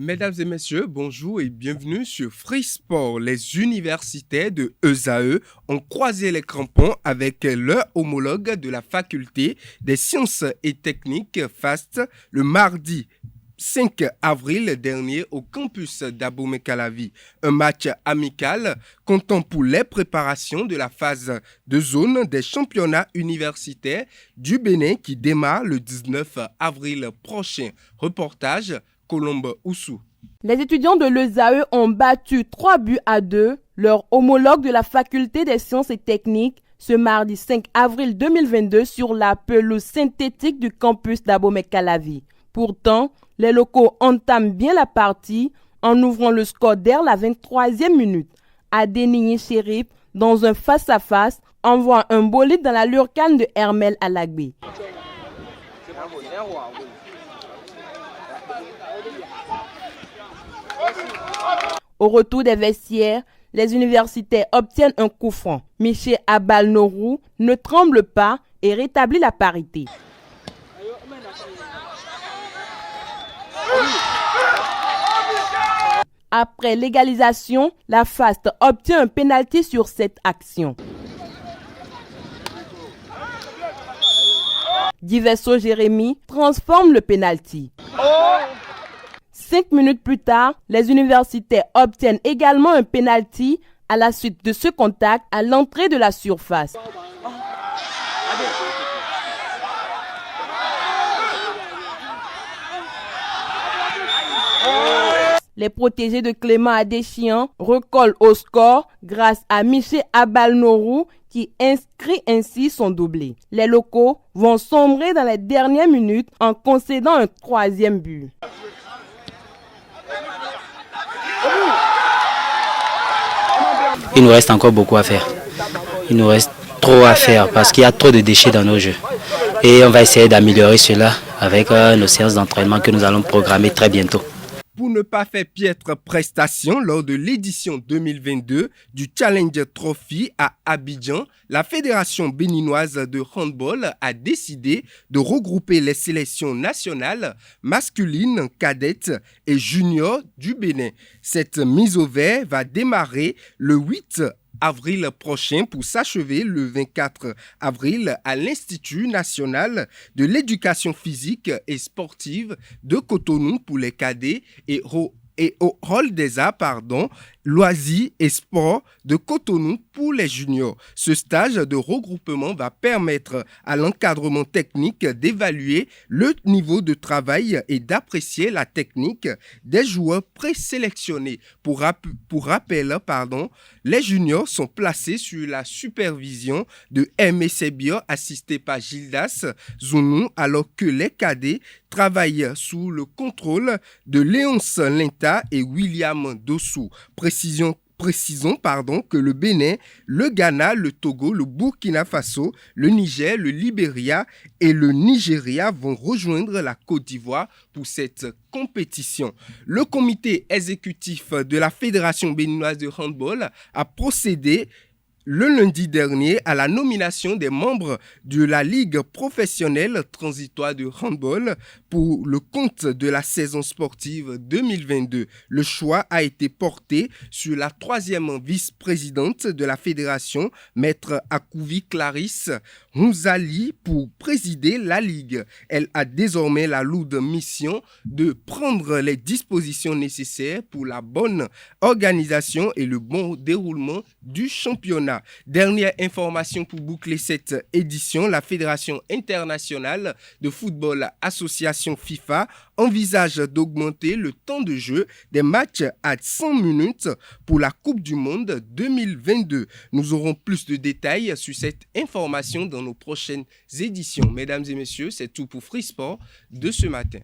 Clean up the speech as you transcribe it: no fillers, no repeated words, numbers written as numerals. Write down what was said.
Mesdames et messieurs, bonjour et bienvenue sur Free Sport. Les universitaires de ESAE ont croisé les crampons avec leur homologue de la faculté des sciences et techniques FAST le mardi 5 avril dernier au campus d'Abomey-Calavi. Un match amical comptant pour les préparations de la phase de zone des championnats universitaires du Bénin qui démarre le 19 avril prochain. Reportage Colombe Oussou. Les étudiants de l'ESAE ont battu 3-2 leur homologue de la faculté des sciences et techniques ce mardi 5 avril 2022 sur la pelouse synthétique du campus d'Abomey-Calavi. Pourtant, les locaux entament bien la partie en ouvrant le score dès la 23e minute. Adéniyi Chérif, dans un face-à-face, envoie un bolide dans la lurcane de Hermel Alagbé. Au retour des vestiaires, les universitaires obtiennent un coup franc. Miché Abalnorou ne tremble pas et rétablit la parité. Après l'égalisation, la FAST obtient un pénalty sur cette action. Diverso Jérémy transforme le pénalty. 5 minutes plus tard, les universitaires obtiennent également un pénalty à la suite de ce contact à l'entrée de la surface. Les protégés de Clément Adéchian recollent au score grâce à Miché Abalnorou qui inscrit ainsi son doublé. Les locaux vont sombrer dans les dernières minutes en concédant un 3e but. Il nous reste encore beaucoup à faire. Il nous reste trop à faire parce qu'il y a trop de déchets dans nos jeux. Et on va essayer d'améliorer cela avec nos séances d'entraînement que nous allons programmer très bientôt. Pour ne pas faire piètre prestation lors de l'édition 2022 du Challenge Trophy à Abidjan, la Fédération béninoise de handball a décidé de regrouper les sélections nationales masculines, cadettes et juniors du Bénin. Cette mise au vert va démarrer le 8 avril prochain pour s'achever le 24 avril à l'Institut national de l'éducation physique et sportive de Cotonou pour les cadets et au Hall des Arts, loisirs et sports de Cotonou pour les juniors. Ce stage de regroupement va permettre à l'encadrement technique d'évaluer le niveau de travail et d'apprécier la technique des joueurs présélectionnés. Pour rappel, les juniors sont placés sur la supervision de Aimé Sebio, assisté par Gildas Zounou, alors que les cadets travaillent sous le contrôle de Léonce Linta et William Dossou. Précisons que le Bénin, le Ghana, le Togo, le Burkina Faso, le Niger, le Libéria et le Nigeria vont rejoindre la Côte d'Ivoire pour cette compétition. Le comité exécutif de la Fédération béninoise de handball a procédé le lundi dernier à la nomination des membres de la Ligue professionnelle transitoire de handball pour le compte de la saison sportive 2022. Le choix a été porté sur la 3e vice-présidente de la fédération, Maître Akouvi Clarisse Mouzali, pour présider la Ligue. Elle a désormais la lourde mission de prendre les dispositions nécessaires pour la bonne organisation et le bon déroulement du championnat. Dernière information pour boucler cette édition, la Fédération internationale de football association FIFA envisage d'augmenter le temps de jeu des matchs à 100 minutes pour la Coupe du Monde 2022. Nous aurons plus de détails sur cette information dans nos prochaines éditions. Mesdames et messieurs, c'est tout pour Free Sport de ce matin.